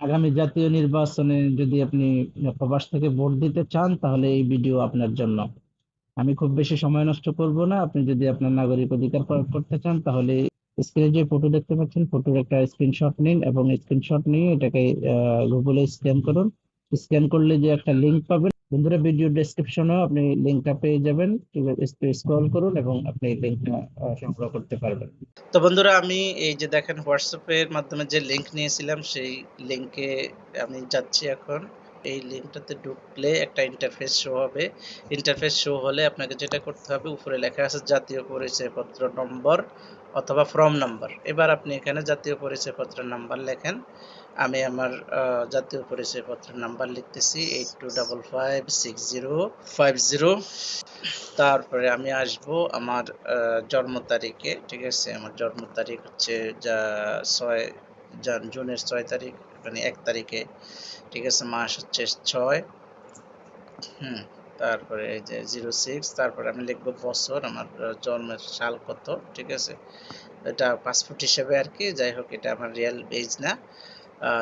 আগামী জাতীয় নির্বাচনে যদি আপনি প্রবাস থেকে ভোট দিতে চান তাহলে এই ভিডিও আপনার জন্য। আমি খুব বেশি সময় নষ্ট করব না। আপনি যদি আপনার নাগরিক অধিকার প্রয়োগ করতে চান তাহলে স্ক্রিনে যে ফটো দেখতে পাচ্ছেন, ফটোর একটা স্ক্রিনশট নিন এবং স্ক্রিনশট নিয়ে এটাকে গুগলে স্ক্যান করুন। স্ক্যান করলে যে একটা লিংক পাবেন, বন্ধুরা ভিডিও ডেসক্রিপশনেও আপনি লিংকটা পেয়ে যাবেন। স্ক্রল করুন এবং আপনি লিংকটা সংগ্রহ করতে পারবেন। তো বন্ধুরা, আমি এই যে দেখেন হোয়াটসঅ্যাপের মাধ্যমে যে লিংক নিয়েছিলাম সেই লিংকে আমি যাচ্ছি এখন। এই লিংকটাতে ঢুকলে একটা ইন্টারফেস শো হবে। ইন্টারফেস শো হলে আপনাকে যেটা করতে হবে, উপরে লেখা আছে জাতীয় পরিচয়পত্র নম্বর অথবা ফর্ম নাম্বার। এবার আপনি এখানে জাতীয় পরিচয়পত্রের নাম্বার লেখেন। আমি আমার জাতীয় পরিচয়পত্রের নাম্বার লিখতেছি 82556050। তারপরে আমি আসব আমার জন্ম তারিখে। ঠিক আছে, আমার জন্ম তারিখ হচ্ছে যা 6 জুনের 6 তারিখ, মানে 1 তারিখে। ঠিক আছে, মাস হচ্ছে 6। তারপরে এই যে 06, তারপরে আমি লিখব বছর, আমার জন্মের সাল কত। ঠিক আছে, এটা পাসপোর্ট হিসেবে আর কি। যাই হোক, এটা আমার রিয়েল এজ না,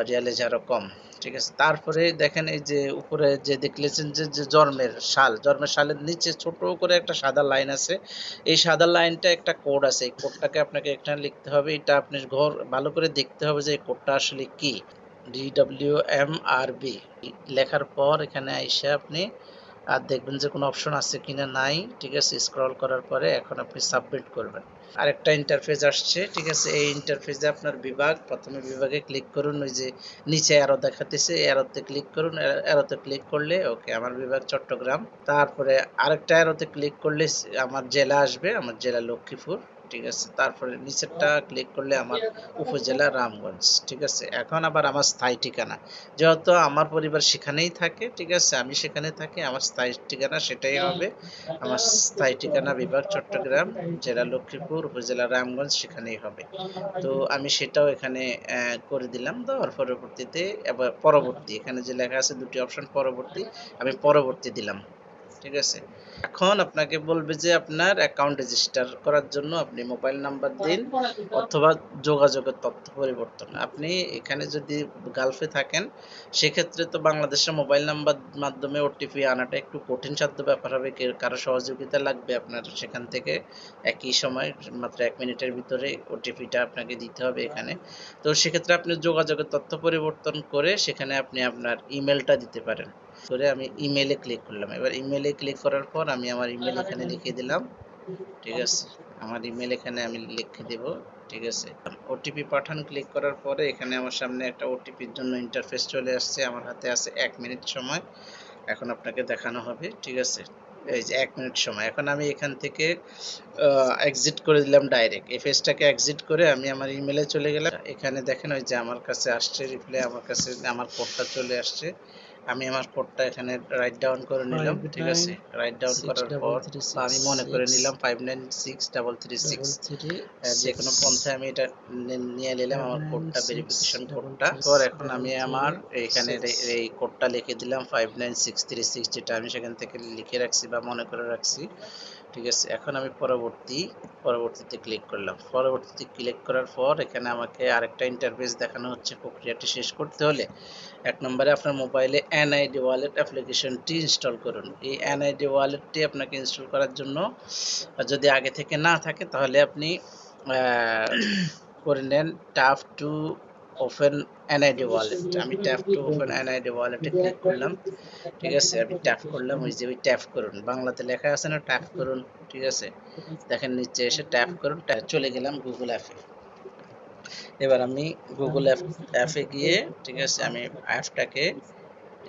রিয়েল এজ আরো কম। ঠিক আছে, তারপরে দেখেন এই যে উপরে যে দেখলেছেন যে জন্মের সাল, জন্মের সালের নিচে ছোট করে একটা সাদা লাইন আছে। এই সাদা লাইনটা একটা কোড আছে, এই কোডটাকে আপনাকে এখানে লিখতে হবে। এটা আপনি ঘর ভালো করে দেখতে হবে যে এই কোডটা আসলে কি। DWMRB লেখার পর এখানে আইসা আপনি আর দেখবেন যে কোনো অপশন আছে কিনা, নাই। ঠিক আছে, স্ক্রল করার পরে এখন আপনি সাবমিট করবেন। আরেকটা ইন্টারফেস আসছে। ঠিক আছে, এই ইন্টারফেসে আপনার বিভাগ, প্রথমে বিভাগে ক্লিক করুন। ওই যে নিচে অ্যারো দেখাতেছে, অ্যারোতে ক্লিক করুন। অ্যারোতে ক্লিক করলে ওকে, আমার বিভাগ চট্টগ্রাম। তারপরে আরেকটা অ্যারোতে ক্লিক করলে আমার জেলা আসবে, আমার জেলা লক্ষ্মীপুর। ঠিক আছে, তারপরে নিচেরটা ক্লিক করলে আমার উপজেলা রামগঞ্জ। ঠিক আছে, এখন আবার আমার স্থায়ী ঠিকানা, যেহেতু আমার পরিবার সেখানেই থাকে। ঠিক আছে, আমি সেখানে থাকি, আমার স্থায়ী ঠিকানা সেটাই হবে। আমার স্থায়ী ঠিকানা বিভাগ চট্টগ্রাম, জেলা লক্ষ্মীপুর, উপজেলা রামগঞ্জ, সেখানেই হবে। তো আমি সেটাও এখানে করে দিলাম। দেওয়ার পরবর্তীতে এবার পরবর্তী, এখানে যে লেখা আছে দুটি অপশন, পরবর্তী, আমি পরবর্তী দিলাম। ঠিক আছে, এখন আপনাকে বলবে যে আপনার অ্যাকাউন্ট রেজিস্টার করার জন্য আপনি মোবাইল নাম্বার দিন অথবা যোগাযোগের তথ্য পরিবর্তন। আপনি এখানে যদি গালফে থাকেন সেক্ষেত্রে তো বাংলাদেশের মোবাইল নাম্বার মাধ্যমে ওটিপি আনাটা একটু কঠিন সাধ্য ব্যাপার হবে। কারো সহযোগিতা লাগবে আপনার সেখান থেকে। একই সময় মাত্র 1 মিনিটের ভিতরে ওটিপিটা আপনাকে দিতে হবে এখানে। তো সেক্ষেত্রে আপনি যোগাযোগের তথ্য পরিবর্তন করে সেখানে আপনি আপনার ইমেলটা দিতে পারেন। করে আমি ইমেলে ক্লিক করলাম। এবার ইমেলে ক্লিক করার পর আমি আমার ইমেল এখানে লিখে দিলাম। ঠিক আছে, আমার ইমেল এখানে আমি লিখে দেব। ঠিক আছে, ওটিপি পাঠান ক্লিক করার পরে এখানে আমার সামনে একটা ওটিপির জন্য ইন্টারফেস চলে আসছে। আমার হাতে আছে 1 মিনিট সময়, এখন আপনাকে দেখানো হবে। ঠিক আছে, এই যে 1 মিনিট সময়। এখন আমি এখান থেকে এক্সিট করে দিলাম ডাইরেক্ট। এই পেজটাকে এক্সিট করে আমি আমার ইমেলে চলে গেলাম। এখানে দেখেন ওই যে আমার কাছে আসছে রিপ্লাই, আমার কাছে আমার কোডটা চলে আসছে। আমি আমার কোডটা এখানে রাইট ডাউন করে নিলাম। ঠিক আছে, রাইট ডাউন করার পর আমি মনে করে নিলাম 596336 যে কোনো পন্থায় আমি এটা নিয়ে নিলাম আমার কোডটা, ভেরিফিকেশন কোডটা। পর এখন আমি আমার এখানে এই কোডটা লিখে দিলাম 59636, যেটা আমি সেখান থেকে লিখে রাখছি বা মনে করে রাখছি। ঠিক আছে, এখন আমি পরবর্তীতে ক্লিক করলাম। পরবর্তীতে ক্লিক করার পর এখানে আমাকে আরেকটা ইন্টারফেস দেখানো হচ্ছে। প্রক্রিয়াটি শেষ করতে হলে 1 নম্বরে আপনার মোবাইলে এনআইডি ওয়ালেট অ্যাপ্লিকেশনটি ইনস্টল করুন। এই এনআইডি ওয়ালেটটি আপনাকে ইনস্টল করার জন্য যদি আগে থেকে না থাকে তাহলে আপনি করে নেন tap to open NID wallet. আমি ট্যাপ টু ওপেন এনআইডি ওয়ালেটে ক্লিক করলাম। ঠিক আছে, আমি ট্যাপ করলাম। ওই যে ওই ট্যাপ করুন বাংলাতে লেখা আছে না, ট্যাপ করুন। ঠিক আছে, দেখেন নিচে এসে ট্যাপ করুন। চলে গেলাম গুগল অ্যাপে। এবার আমি গুগল অ্যাপে গিয়ে, ঠিক আছে, আমি অ্যাপটাকে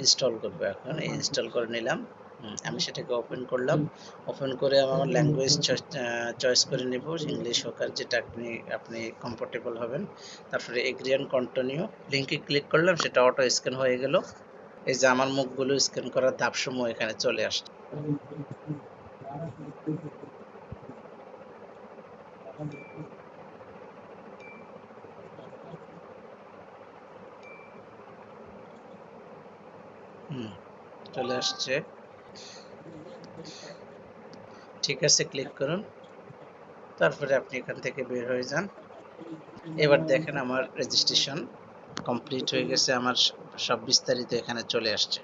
ইনস্টল করব। এখন ইনস্টল করে নিলাম। আমি সেটাকে ওপেন করলাম। ওপেন করে আমি আমার ল্যাঙ্গুয়েজ চয়েস করে নেব, ইংলিশ হোক আর যেটা আপনি কমফোর্টেবল হবেন। তারপরে এগ্রি অ্যান্ড কন্টিনিউ লিঙ্কে ক্লিক করলাম, সেটা অটো স্ক্যান হয়ে গেল। এই যে আমার মুখগুলো স্ক্যান করার ধাপসমূহ এখানে চলে আসছে। চলে আসছে। ঠিক আছে, ক্লিক করুন। তারপরে আপনি এখান থেকে বের হয়ে যান। এবার দেখেন আমার রেজিস্ট্রেশন কমপ্লিট হয়ে গেছে, আমার সব বিস্তারিত এখানে চলে আসছে।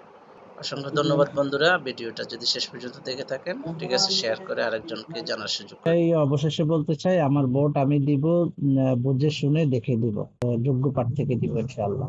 অসংখ্য ধন্যবাদ বন্ধুরা, ভিডিওটা যদি শেষ পর্যন্ত দেখে থাকেন, ঠিক আছে, শেয়ার করে আরেকজনকে জানার সুযোগ করে এই অবশেষে বলতে চাই, আমার ভোট আমি দিব বুঝে শুনে দেখে দিব, যোগ্য প্রার্থীকে দিব ইনশাআল্লাহ।